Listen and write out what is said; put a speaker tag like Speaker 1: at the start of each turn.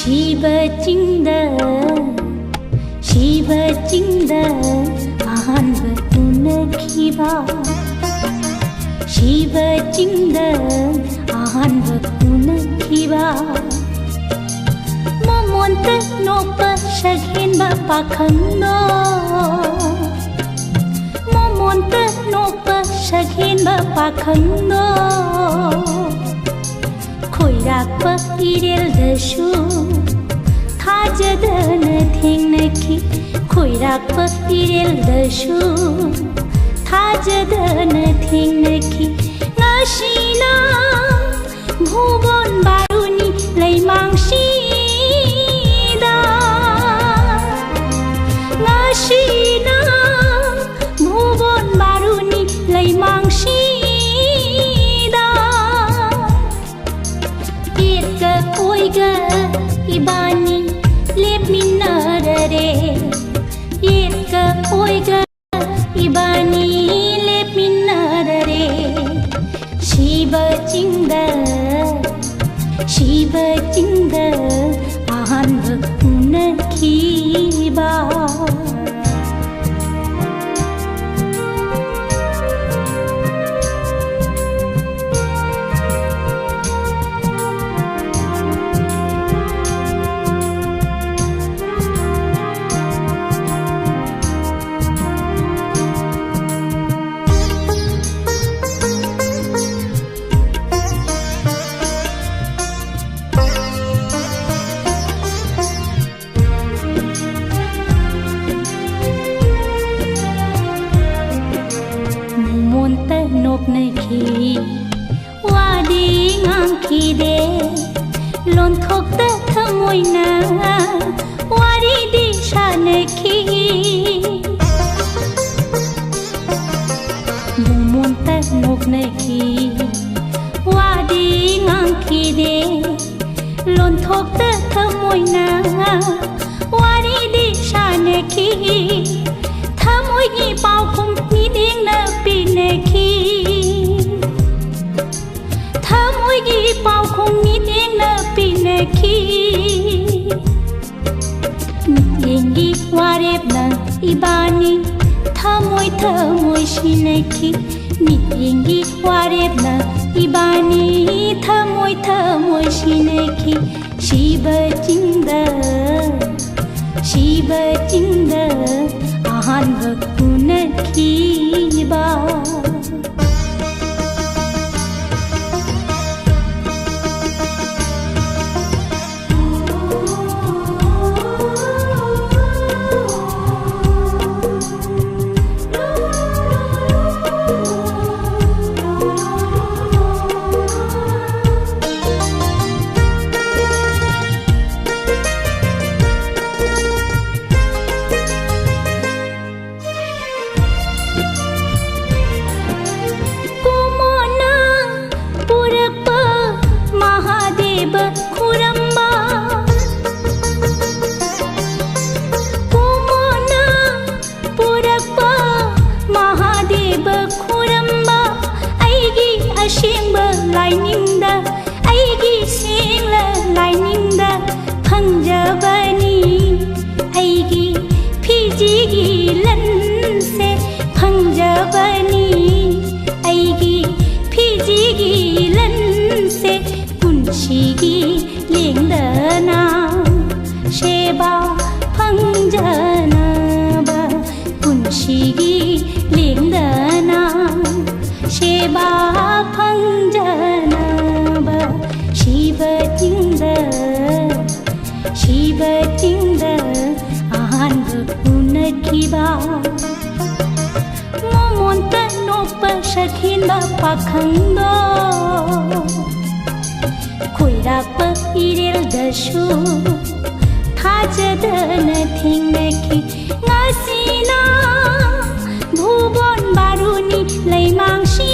Speaker 1: शीबचिंगदा अहानब उनखिबा शीबचिंगदा अहानब उनखिबा मोमोन्त नोपा शगेनबा पाखंगो मोमोन्त नोपा शगेनबा पाखंगो खोइराकपा इरेलदसु थाजदन थेंगनखि खोइराकपा इरेलदसु थाजदन थेंगनखि ngasina Bhuvan बारुनि लैमांसिदा ngasina Bhuvan बारुनि लैमांसिदा Irga koiga ibani lepminarare Irga koiga ibani lepminarare शीबचिंगदा अहानब उनखिबा noknaki wadi ngangkide lonthokta thamoina wari dishanaki mumonta noknaki wadi ngangkide lonthokta thamoina wari dishanaki thamoigi paukhum nidingna pinaki thamoigi paukhum nidingna pinaki yengi warebna ibani thamoi thamoi shinaki yengi warebna ibani thamoi thamoi shinaki शीबचिंगदा अहानब उनखिबा Ashimba laininda aigi singla laininda phangjabani aigi phijigi lanse phangjabani aigi phijigi lanse punshigi lengdana sheba phangjana ba punshigi lengdana sheba phangjana शीबचिंगदा अहानब उनखिबा मोमोन्त नोपा शगेनबा पाखंगो खोइराकपा इरेलदसु थाजदन थेंगनखि ngasina Bhuvan बारुनि लैमांसि